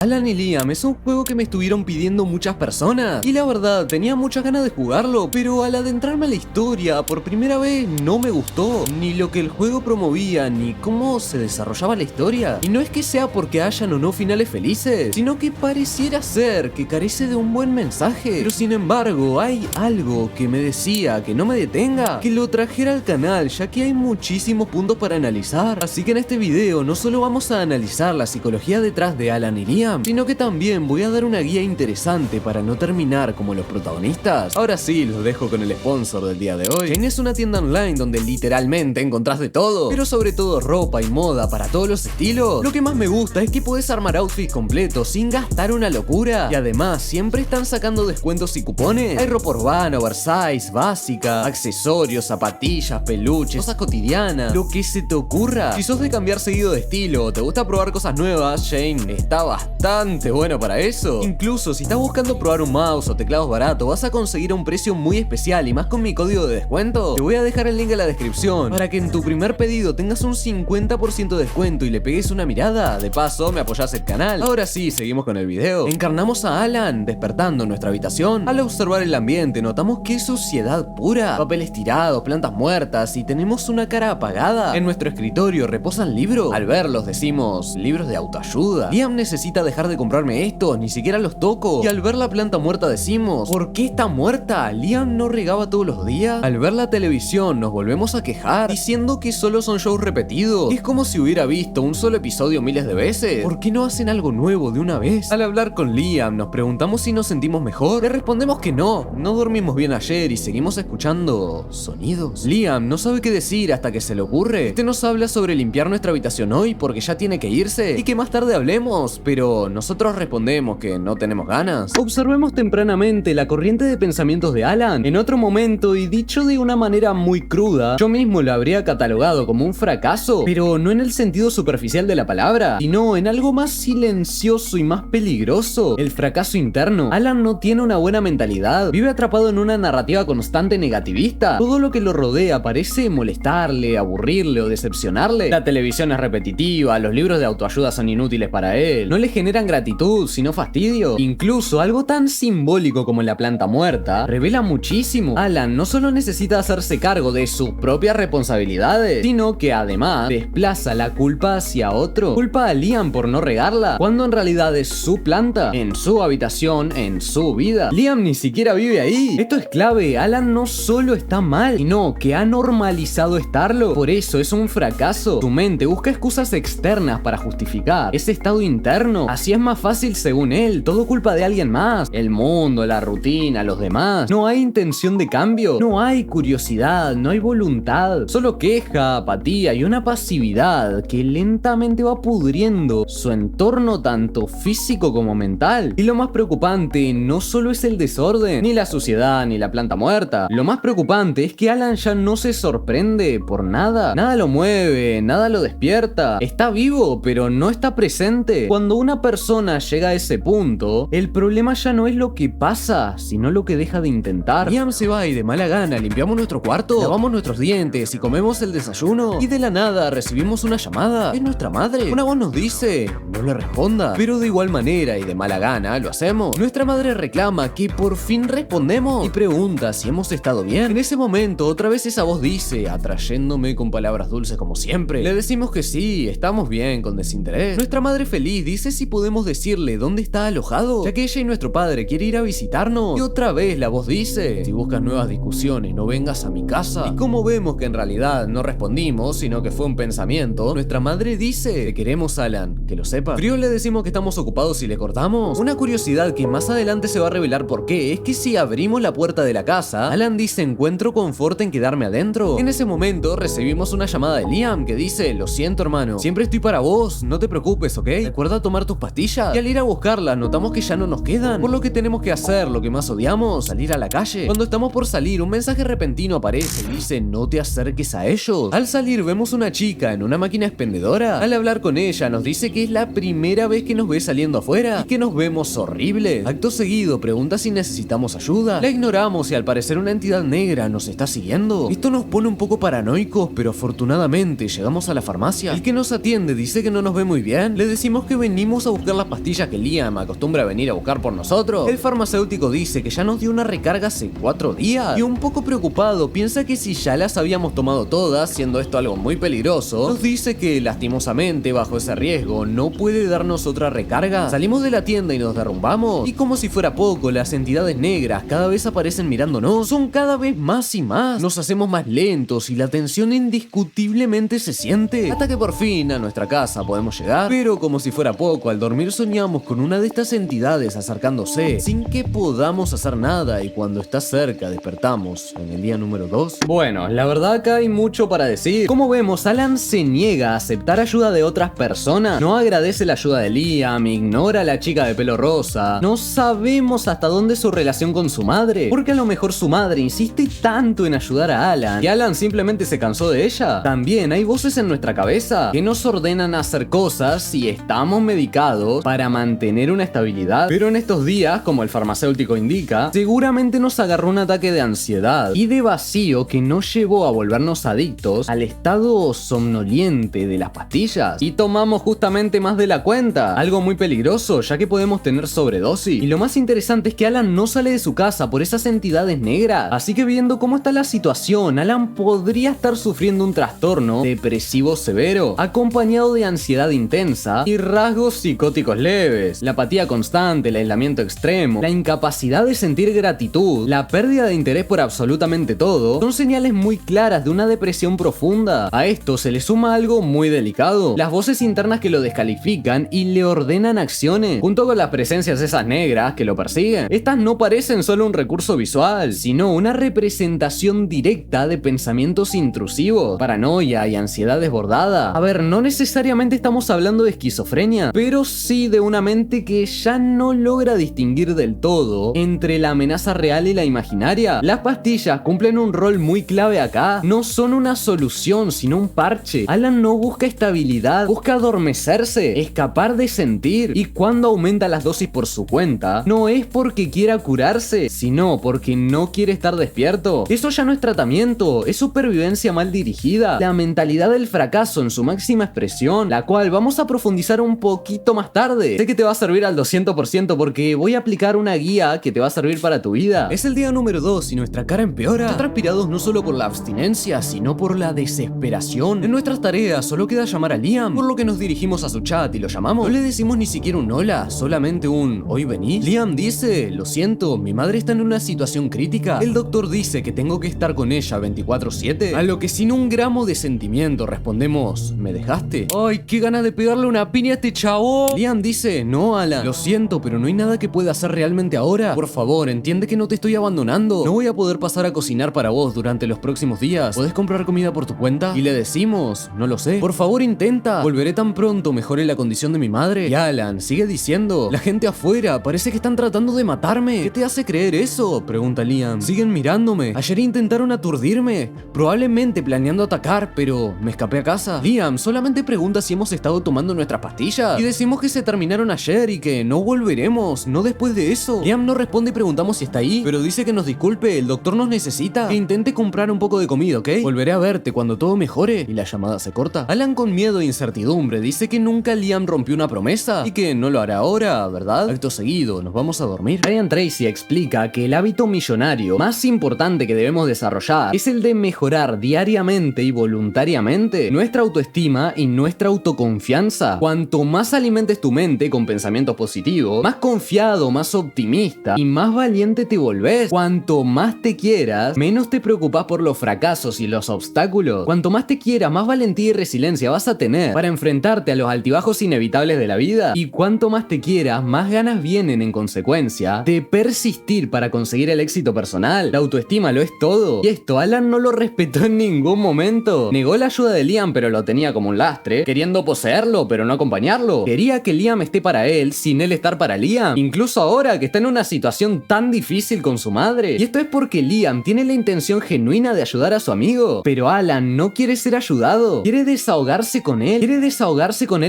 Alan y Liam es un juego que me estuvieron pidiendo muchas personas y la verdad tenía muchas ganas de jugarlo, pero al adentrarme a la historia por primera vez no me gustó ni lo que el juego promovía ni cómo se desarrollaba la historia. Y no es que sea porque hayan o no finales felices, sino que pareciera ser que carece de un buen mensaje. Pero sin embargo hay algo que me decía que no me detenga, que lo trajera al canal, ya que hay muchísimos puntos para analizar. Así que en este video no solo vamos a analizar la psicología detrás de Alan y Liam, sino que también voy a dar una guía interesante para no terminar como los protagonistas. Ahora sí, los dejo con el sponsor del día de hoy. Shane es una tienda online donde literalmente encontrás de todo, pero sobre todo ropa y moda para todos los estilos. Lo que más me gusta es que puedes armar outfits completos sin gastar una locura, y además siempre están sacando descuentos y cupones. Hay ropa urbana, oversize, básica, accesorios, zapatillas, peluches, cosas cotidianas, lo que se te ocurra. Si sos de cambiar seguido de estilo o te gusta probar cosas nuevas, Shane está bastante bueno para eso. Incluso si estás buscando probar un mouse o teclados baratos, vas a conseguir a un precio muy especial, y más con mi código de descuento. Te voy a dejar el link en la descripción para que en tu primer pedido tengas un 50% de descuento y le pegues una mirada. De paso me apoyás el canal. Ahora sí, seguimos con el video. Encarnamos a Alan despertando en nuestra habitación. Al observar el ambiente notamos que es suciedad pura, papeles tirados, plantas muertas, y tenemos una cara apagada. En nuestro escritorio reposan libros. Al verlos decimos, libros de autoayuda. Liam necesita dejar de comprarme estos, ni siquiera los toco. Y al ver la planta muerta decimos, ¿por qué está muerta? ¿Liam no regaba todos los días? Al ver la televisión nos volvemos a quejar, diciendo que solo son shows repetidos. Es como si hubiera visto un solo episodio miles de veces. ¿Por qué no hacen algo nuevo de una vez? Al hablar con Liam nos preguntamos si nos sentimos mejor. Le respondemos que no dormimos bien ayer y seguimos escuchando sonidos. Liam no sabe qué decir hasta que se le ocurre. Este nos habla sobre limpiar nuestra habitación hoy porque ya tiene que irse y que más tarde hablemos, pero nosotros respondemos que no tenemos ganas. Observemos tempranamente la corriente de pensamientos de Alan. En otro momento, y dicho de una manera muy cruda, yo mismo lo habría catalogado como un fracaso, pero no en el sentido superficial de la palabra, sino en algo más silencioso y más peligroso: el fracaso interno. Alan no tiene una buena mentalidad, vive atrapado en una narrativa constante negativista. Todo lo que lo rodea parece molestarle, aburrirle o decepcionarle. La televisión es repetitiva, los libros de autoayuda son inútiles para él, no le generan gratitud, sino fastidio. Incluso algo tan simbólico como la planta muerta revela muchísimo. Alan no solo necesita hacerse cargo de sus propias responsabilidades, sino que además desplaza la culpa hacia otro. Culpa a Liam por no regarla, cuando en realidad es su planta, en su habitación, en su vida. Liam ni siquiera vive ahí. Esto es clave. Alan no solo está mal, sino que ha normalizado estarlo. Por eso es un fracaso. Su mente busca excusas externas para justificar ese estado interno. Así es más fácil, según él. Todo culpa de alguien más: el mundo, la rutina, los demás. No hay intención de cambio, no hay curiosidad, no hay voluntad, solo queja, apatía y una pasividad que lentamente va pudriendo su entorno, tanto físico como mental. Y lo más preocupante no solo es el desorden, ni la suciedad, ni la planta muerta. Lo más preocupante es que Alan ya no se sorprende por nada. Nada lo mueve, nada lo despierta. Está vivo, pero no está presente. Cuando una persona llega a ese punto, el problema ya no es lo que pasa, sino lo que deja de intentar. Liam se va y de mala gana limpiamos nuestro cuarto, lavamos nuestros dientes y comemos el desayuno, y de la nada recibimos una llamada. Es nuestra madre. Una voz nos dice, no le responda, pero de igual manera y de mala gana lo hacemos. Nuestra madre reclama que por fin respondemos y pregunta si hemos estado bien. En ese momento otra vez esa voz dice, atrayéndome con palabras dulces como siempre. Le decimos que sí, estamos bien, con desinterés. Nuestra madre feliz dice si podemos decirle dónde está alojado, ya que ella y nuestro padre quiere ir a visitarnos. Y otra vez la voz dice, si buscas nuevas discusiones no vengas a mi casa. Y como vemos que en realidad no respondimos, sino que fue un pensamiento, nuestra madre dice, te queremos, Alan, que lo sepas. Frío le decimos que estamos ocupados y le cortamos. Una curiosidad que más adelante se va a revelar por qué es que si abrimos la puerta de la casa, Alan dice, encuentro confort en quedarme adentro. En ese momento recibimos una llamada de Liam que dice, lo siento hermano, siempre estoy para vos, no te preocupes, ¿ok? Recuerda tomar tus pastillas. Y al ir a buscarlas notamos que ya no nos quedan, por lo que tenemos que hacer lo que más odiamos, salir a la calle. Cuando estamos por salir, un mensaje repentino aparece y dice, no te acerques a ellos. Al salir vemos una chica en una máquina expendedora. Al hablar con ella nos dice que es la primera vez que nos ve saliendo afuera y que nos vemos horribles. Acto seguido pregunta si necesitamos ayuda. La ignoramos y al parecer una entidad negra nos está siguiendo. Esto nos pone un poco paranoicos, pero afortunadamente llegamos a la farmacia. El que nos atiende dice que no nos ve muy bien. Le decimos que venimos a a buscar las pastillas que Liam acostumbra a venir a buscar por nosotros. El farmacéutico dice que ya nos dio una recarga hace 4 días y un poco preocupado piensa que si ya las habíamos tomado todas, siendo esto algo muy peligroso, nos dice que lastimosamente bajo ese riesgo no puede darnos otra recarga. Salimos de la tienda y nos derrumbamos y como si fuera poco, las entidades negras cada vez aparecen mirándonos, son cada vez más y más, nos hacemos más lentos y la tensión indiscutiblemente se siente, hasta que por fin a nuestra casa podemos llegar, pero como si fuera poco, al dormir soñamos con una de estas entidades acercándose sin que podamos hacer nada y cuando está cerca despertamos en el día número 2. Bueno, la verdad acá hay mucho para decir. Como vemos, Alan se niega a aceptar ayuda de otras personas, no agradece la ayuda de Liam, ignora a la chica de pelo rosa, no sabemos hasta dónde es su relación con su madre, porque a lo mejor su madre insiste tanto en ayudar a Alan y Alan simplemente se cansó de ella. También hay voces en nuestra cabeza que nos ordenan hacer cosas si estamos medicados para mantener una estabilidad, pero en estos días, como el farmacéutico indica, seguramente nos agarró un ataque de ansiedad y de vacío que nos llevó a volvernos adictos al estado somnoliente de las pastillas y tomamos justamente más de la cuenta, algo muy peligroso ya que podemos tener sobredosis. Y lo más interesante es que Alan no sale de su casa por esas entidades negras, así que viendo cómo está la situación, Alan podría estar sufriendo un trastorno depresivo severo, acompañado de ansiedad intensa y rasgos psicóticos leves, la apatía constante, el aislamiento extremo, la incapacidad de sentir gratitud, la pérdida de interés por absolutamente todo, son señales muy claras de una depresión profunda. A esto se le suma algo muy delicado, las voces internas que lo descalifican y le ordenan acciones, junto con las presencias esas negras que lo persiguen. Estas no parecen solo un recurso visual, sino una representación directa de pensamientos intrusivos, paranoia y ansiedad desbordada. A ver, no necesariamente estamos hablando de esquizofrenia, pero sí de una mente que ya no logra distinguir del todo entre la amenaza real y la imaginaria. Las pastillas cumplen un rol muy clave acá, no son una solución sino un parche. Alan no busca estabilidad, busca adormecerse, escapar de sentir, y cuando aumenta las dosis por su cuenta, no es porque quiera curarse, sino porque no quiere estar despierto. Eso ya no es tratamiento, es supervivencia mal dirigida, la mentalidad del fracaso en su máxima expresión, la cual vamos a profundizar un poquito más tarde. Sé que te va a servir al 200% porque voy a aplicar una guía que te va a servir para tu vida. Es el día número 2 y nuestra cara empeora. Estamos transpirados no solo por la abstinencia, sino por la desesperación. En nuestras tareas solo queda llamar a Liam, por lo que nos dirigimos a su chat y lo llamamos. No le decimos ni siquiera un hola, solamente un ¿hoy venís? Liam dice, lo siento, mi madre está en una situación crítica. El doctor dice que tengo que estar con ella 24/7. A lo que sin un gramo de sentimiento respondemos, ¿me dejaste? Ay, qué ganas de pegarle una piña a este chavo. Liam dice, no Alan, lo siento, pero no hay nada que pueda hacer realmente ahora. Por favor, entiende que no te estoy abandonando. No voy a poder pasar a cocinar para vos durante los próximos días. ¿Podés comprar comida por tu cuenta? Y le decimos, no lo sé. Por favor, intenta. Volveré tan pronto mejore la condición de mi madre. Y Alan sigue diciendo, la gente afuera parece que están tratando de matarme. ¿Qué te hace creer eso? Pregunta Liam. Siguen mirándome. Ayer intentaron aturdirme, probablemente planeando atacar, pero me escapé a casa. Liam solamente pregunta si hemos estado tomando nuestras pastillas y decimos que se terminaron ayer y que no volveremos, no después de eso. Liam no responde y preguntamos si está ahí, pero dice que nos disculpe, el doctor nos necesita, que intente comprar un poco de comida, ¿ok? Volveré a verte cuando todo mejore. Y la llamada se corta. Alan, con miedo e incertidumbre, dice que nunca Liam rompió una promesa y que no lo hará ahora, ¿verdad? Acto seguido, nos vamos a dormir. Brian Tracy explica que el hábito millonario más importante que debemos desarrollar es el de mejorar diariamente y voluntariamente nuestra autoestima y nuestra autoconfianza. Cuanto más alimentes tu mente con pensamientos positivos, más confiado, más optimista y más valiente te volvés. Cuanto más te quieras, menos te preocupas por los fracasos y los obstáculos. Cuanto más te quieras, más valentía y resiliencia vas a tener para enfrentarte a los altibajos inevitables de la vida. Y cuanto más te quieras, más ganas vienen en consecuencia de persistir para conseguir el éxito personal. La autoestima lo es todo. Y esto Alan no lo respetó en ningún momento. Negó la ayuda de Liam, pero lo tenía como un lastre, queriendo poseerlo, pero no acompañarlo. Quería que Liam esté para él sin él estar para Liam, incluso ahora que está en una situación tan difícil con su madre. Y esto es porque Liam tiene la intención genuina de ayudar a su amigo, pero Alan no quiere ser ayudado, quiere desahogarse con él,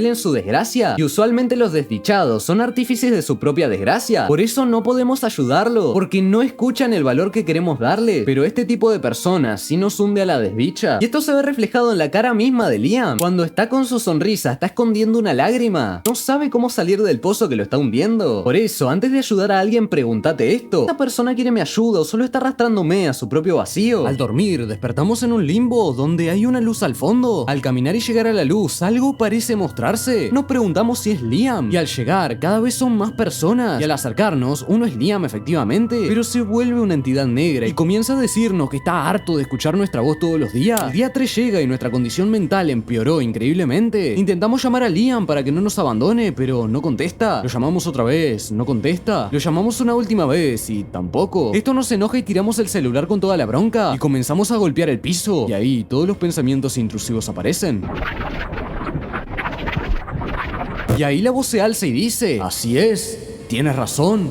en su desgracia. Y usualmente los desdichados son artífices de su propia desgracia. Por eso no podemos ayudarlo, porque no escuchan el valor que queremos darle. Pero este tipo de personas sí nos hunde a la desdicha. Y esto se ve reflejado en la cara misma de Liam. Cuando está con su sonrisa, está escondiendo una lágrima. no sabe cómo salir del pozo que lo está hundiendo. Por eso, antes de ayudar a alguien, pregúntate esto: ¿esta persona quiere mi ayuda o solo está arrastrándome a su propio vacío? Al dormir, despertamos en un limbo donde hay una luz al fondo. Al caminar y llegar a la luz, algo parece mostrarse. Nos preguntamos si es Liam, y al llegar, cada vez son más personas. Y al acercarnos, uno es Liam efectivamente, pero se vuelve una entidad negra y comienza a decirnos que está harto de escuchar nuestra voz todos los días. El día 3 llega y nuestra condición mental empeoró increíblemente. Intentamos llamar a Liam para que no nos abandone, pero no contesta. Lo llamamos otra vez, no contesta. Lo llamamos una última vez y tampoco. Esto nos enoja y tiramos el celular con toda la bronca y comenzamos a golpear el piso. Y ahí todos los pensamientos intrusivos aparecen. Y ahí la voz se alza y dice: así es, tienes razón,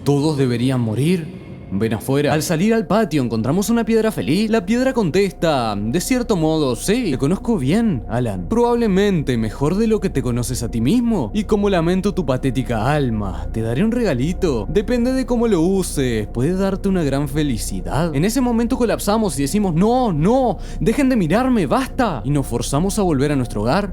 todos deberían morir. Ven afuera. Al salir al patio encontramos una piedra feliz. La piedra contesta: de cierto modo, sí, te conozco bien, Alan. Probablemente mejor de lo que te conoces a ti mismo. Y como lamento tu patética alma, te daré un regalito. Depende de cómo lo uses, puede darte una gran felicidad. En ese momento colapsamos y decimos: no, no, dejen de mirarme, basta. Y nos forzamos a volver a nuestro hogar.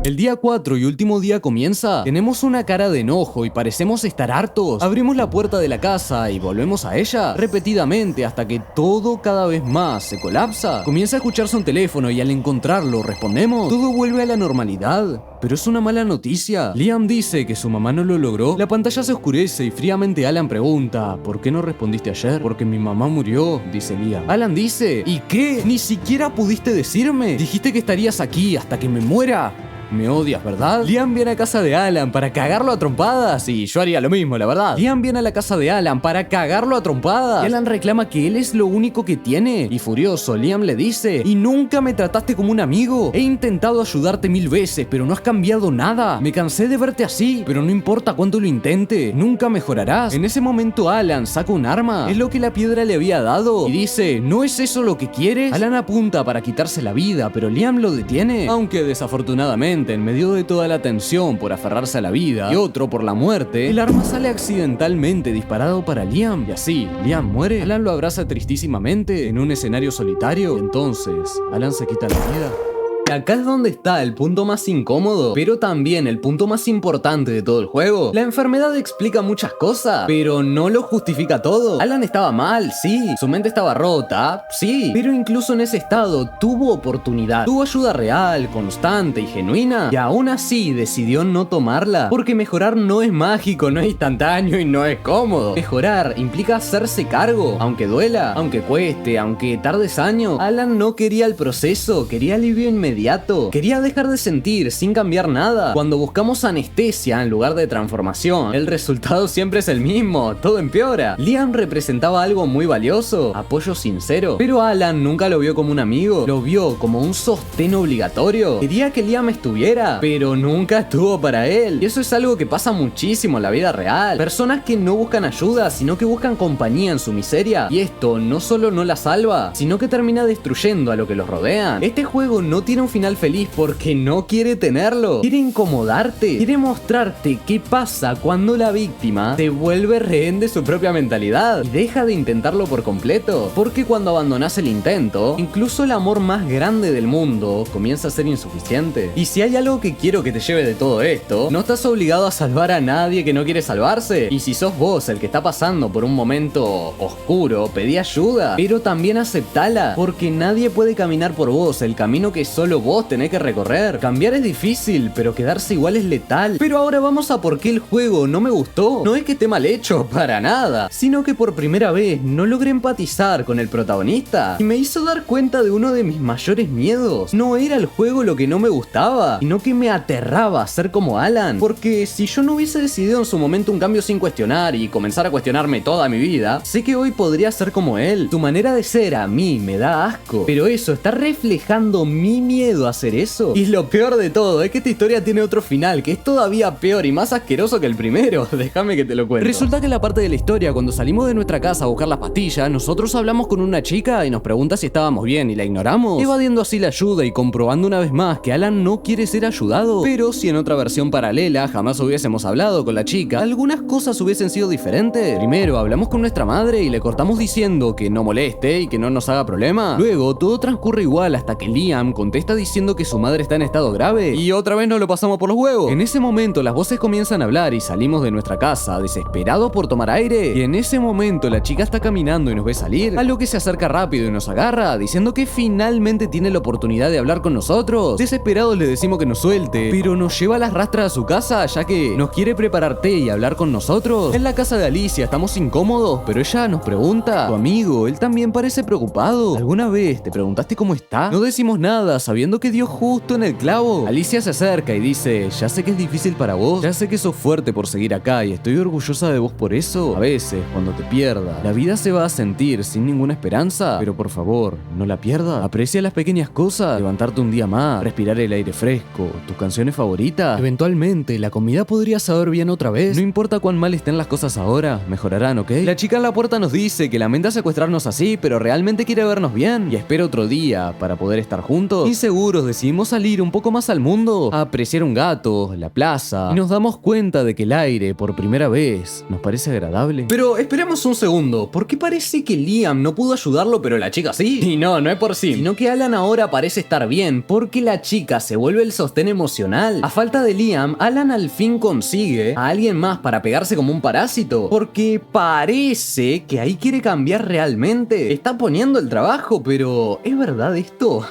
El día 4 y último día comienza. Tenemos una cara de enojo y parecemos estar hartos. Abrimos la puerta de la casa y volvemos a ella repetidamente hasta que todo cada vez más se colapsa. Comienza a escucharse un teléfono y al encontrarlo respondemos. Todo vuelve a la normalidad. Pero es una mala noticia. Liam dice que su mamá no lo logró. La pantalla se oscurece y fríamente Alan pregunta: ¿por qué no respondiste ayer? Porque mi mamá murió, dice Liam. Alan dice: ¿y qué? ¿Ni siquiera pudiste decirme? Dijiste que estarías aquí hasta que me muera. Me odias, ¿verdad? Liam viene a casa de Alan para cagarlo a trompadas y yo haría lo mismo, la verdad. Liam viene a la casa de Alan para cagarlo a trompadas y Alan reclama que él es lo único que tiene. Y furioso, Liam le dice: ¿y nunca me trataste como un amigo? He intentado ayudarte 1000 veces, pero no has cambiado nada. Me cansé de verte así, pero no importa cuánto lo intente, nunca mejorarás. En ese momento Alan saca un arma. Es lo que la piedra le había dado y dice: ¿no es eso lo que quieres? Alan apunta para quitarse la vida, pero Liam lo detiene. Aunque desafortunadamente, en medio de toda la tensión por aferrarse a la vida y otro por la muerte, el arma sale accidentalmente disparado para Liam y así, Liam muere. Alan lo abraza tristísimamente en un escenario solitario y entonces Alan se quita la vida. Acá es donde está el punto más incómodo, pero también el punto más importante de todo el juego. La enfermedad explica muchas cosas, pero no lo justifica todo. Alan estaba mal, sí. Su mente estaba rota, sí. Pero incluso en ese estado tuvo oportunidad. Tuvo ayuda real, constante y genuina. Y aún así decidió no tomarla. Porque mejorar no es mágico, no es instantáneo y no es cómodo. Mejorar implica hacerse cargo. Aunque duela, aunque cueste, aunque tardes años. Alan no quería el proceso, quería alivio inmediato. Quería dejar de sentir sin cambiar nada. Cuando buscamos anestesia en lugar de transformación, el resultado siempre es el mismo, todo empeora. Liam representaba algo muy valioso, apoyo sincero, pero Alan nunca lo vio como un amigo, lo vio como un sostén obligatorio. Quería que Liam estuviera, pero nunca estuvo para él. Y eso es algo que pasa muchísimo en la vida real. Personas que no buscan ayuda, sino que buscan compañía en su miseria. Y esto no solo no la salva, sino que termina destruyendo a lo que los rodean. Este juego no tiene un final feliz porque no quiere tenerlo. Quiere incomodarte, quiere mostrarte qué pasa cuando la víctima se vuelve rehén de su propia mentalidad y deja de intentarlo por completo. Porque cuando abandonas el intento, incluso el amor más grande del mundo comienza a ser insuficiente. Y si hay algo que quiero que te lleve de todo esto, no estás obligado a salvar a nadie que no quiere salvarse. Y si sos vos el que está pasando por un momento oscuro, pedí ayuda, pero también aceptala, porque nadie puede caminar por vos el camino que solo vos tenés que recorrer. Cambiar es difícil, pero quedarse igual es letal. Pero ahora vamos a por qué el juego no me gustó. No es que esté mal hecho, para nada, sino que por primera vez no logré empatizar con el protagonista y me hizo dar cuenta de uno de mis mayores miedos. No era el juego lo que no me gustaba, sino que me aterraba ser como Alan. Porque si yo no hubiese decidido en su momento un cambio sin cuestionar y comenzar a cuestionarme toda mi vida, sé que hoy podría ser como él. Su manera de ser a mí me da asco, pero eso está reflejando mi miedo miedo a hacer eso. Y lo peor de todo es que esta historia tiene otro final, que es todavía peor y más asqueroso que el primero. Déjame que te lo cuento. Resulta que en la parte de la historia, cuando salimos de nuestra casa a buscar las pastillas, nosotros hablamos con una chica y nos pregunta si estábamos bien y la ignoramos, evadiendo así la ayuda y comprobando una vez más que Alan no quiere ser ayudado. Pero si en otra versión paralela jamás hubiésemos hablado con la chica, algunas cosas hubiesen sido diferentes. Primero hablamos con nuestra madre y le cortamos diciendo que no moleste y que no nos haga problema. Luego todo transcurre igual hasta que Liam contesta diciendo que su madre está en estado grave y otra vez nos lo pasamos por los huevos. En ese momento las voces comienzan a hablar y salimos de nuestra casa desesperados por tomar aire, y en ese momento la chica está caminando y nos ve salir, a lo que se acerca rápido y nos agarra diciendo que finalmente tiene la oportunidad de hablar con nosotros. Desesperados le decimos que nos suelte, pero nos lleva a las rastras a su casa ya que nos quiere preparar té y hablar con nosotros. En la casa de Alicia estamos incómodos, pero ella nos pregunta: tu amigo, él también parece preocupado. ¿Alguna vez te preguntaste cómo está? No decimos nada, sabiendo que dio justo en el clavo. Alicia se acerca y dice: ya sé que es difícil para vos, ya sé que sos fuerte por seguir acá y estoy orgullosa de vos por eso. A veces, cuando te pierdas, la vida se va a sentir sin ninguna esperanza, pero por favor, no la pierdas. Aprecia las pequeñas cosas, levantarte un día más, respirar el aire fresco, tus canciones favoritas. Eventualmente, la comida podría saber bien otra vez. No importa cuán mal estén las cosas ahora, mejorarán, ¿ok? La chica en la puerta nos dice que lamenta secuestrarnos así, pero realmente quiere vernos bien y espera otro día para poder estar juntos. Inseguros, decidimos salir un poco más al mundo, a apreciar un gato, la plaza, y nos damos cuenta de que el aire, por primera vez, nos parece agradable. Pero esperemos un segundo, ¿por qué parece que Liam no pudo ayudarlo pero la chica sí? Y no es por sí, sino que Alan ahora parece estar bien porque la chica se vuelve el sostén emocional. A falta de Liam, Alan al fin consigue a alguien más para pegarse como un parásito, porque parece que ahí quiere cambiar realmente. Está poniendo el trabajo, pero ¿es verdad esto?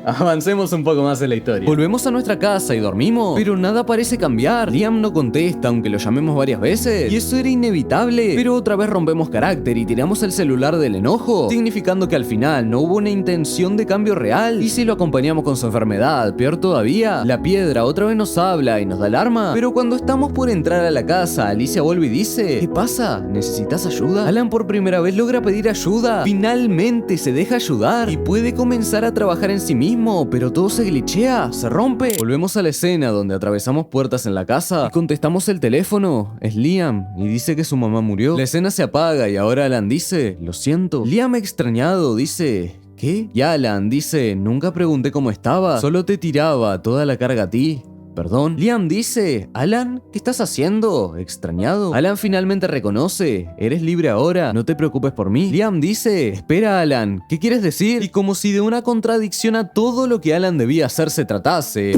Avancemos un poco más en la historia. Volvemos a nuestra casa y dormimos, pero nada parece cambiar. Liam no contesta aunque lo llamemos varias veces, y eso era inevitable. Pero otra vez rompemos carácter y tiramos el celular del enojo, significando que al final no hubo una intención de cambio real. Y si lo acompañamos con su enfermedad, peor todavía, la piedra otra vez nos habla y nos da alarma. Pero cuando estamos por entrar a la casa, Alicia vuelve y dice: ¿qué pasa? ¿Necesitas ayuda? Alan por primera vez logra pedir ayuda. Finalmente se deja ayudar y puede comenzar a trabajar en sí mismo, pero todo se glitchea, se rompe. Volvemos a la escena donde atravesamos puertas en la casa y contestamos el teléfono. Es Liam y dice que su mamá murió. La escena se apaga y ahora Alan dice: lo siento. Liam extrañado dice: ¿qué? Y Alan dice: nunca pregunté cómo estaba, solo te tiraba toda la carga a ti. Perdón. Liam dice: Alan, ¿qué estás haciendo? Extrañado. Alan finalmente reconoce: eres libre ahora, no te preocupes por mí. Liam dice: espera, Alan, ¿qué quieres decir? Y como si de una contradicción a todo lo que Alan debía hacer se tratase.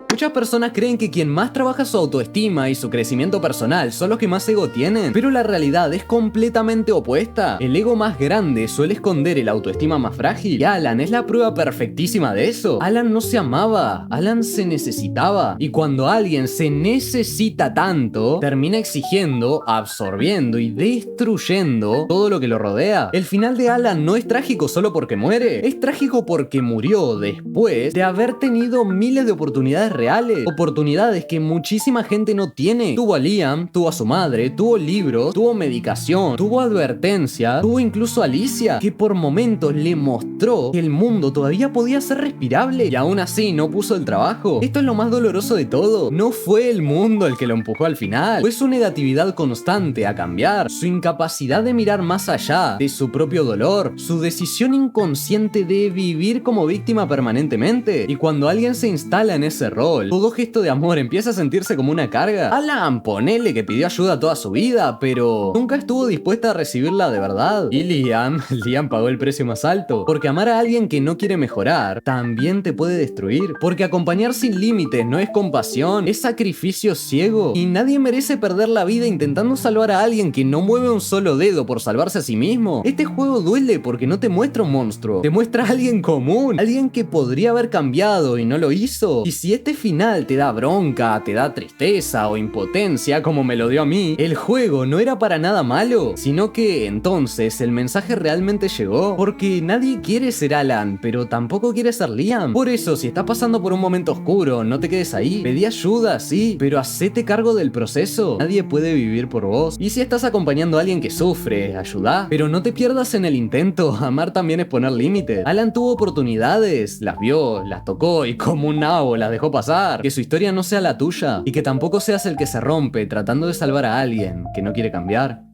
Muchas personas creen que quien más trabaja su autoestima y su crecimiento personal son los que más ego tienen, pero la realidad es completamente opuesta. El ego más grande suele esconder el autoestima más frágil, y Alan es la prueba perfectísima de eso. Alan no se amaba, Alan se necesitaba, y cuando alguien se necesita tanto, termina exigiendo, absorbiendo y destruyendo todo lo que lo rodea. El final de Alan no es trágico solo porque muere, es trágico porque murió después de haber tenido miles de oportunidades reales, oportunidades que muchísima gente no tiene. Tuvo a Liam, tuvo a su madre, tuvo libros, tuvo medicación, tuvo advertencia, tuvo incluso a Alicia, que por momentos le mostró que el mundo todavía podía ser respirable, y aún así no puso el trabajo. Esto es lo más doloroso de todo. No fue el mundo el que lo empujó al final, fue su negatividad constante a cambiar, su incapacidad de mirar más allá de su propio dolor, su decisión inconsciente de vivir como víctima permanentemente. Y cuando alguien se instala en ese rol, todo gesto de amor empieza a sentirse como una carga. Alan, ponele que pidió ayuda toda su vida, pero nunca estuvo dispuesta a recibirla de verdad. Y Liam pagó el precio más alto, porque amar a alguien que no quiere mejorar también te puede destruir, porque acompañar sin límites no es compasión, es sacrificio ciego, y nadie merece perder la vida intentando salvar a alguien que no mueve un solo dedo por salvarse a sí mismo. Este juego duele porque no te muestra un monstruo, te muestra a alguien común, alguien que podría haber cambiado y no lo hizo. Y si este final te da bronca, te da tristeza o impotencia como me lo dio a mí, el juego no era para nada malo, sino que entonces el mensaje realmente llegó, porque nadie quiere ser Alan, pero tampoco quiere ser Liam. Por eso, si estás pasando por un momento oscuro, no te quedes ahí, pedí ayuda, sí, pero hacete cargo del proceso. Nadie puede vivir por vos. Y si estás acompañando a alguien que sufre, ayuda, pero no te pierdas en el intento. Amar también es poner límites. Alan tuvo oportunidades, las vio, las tocó y como un nabo las dejó pasar. Que su historia no sea la tuya y que tampoco seas el que se rompe tratando de salvar a alguien que no quiere cambiar.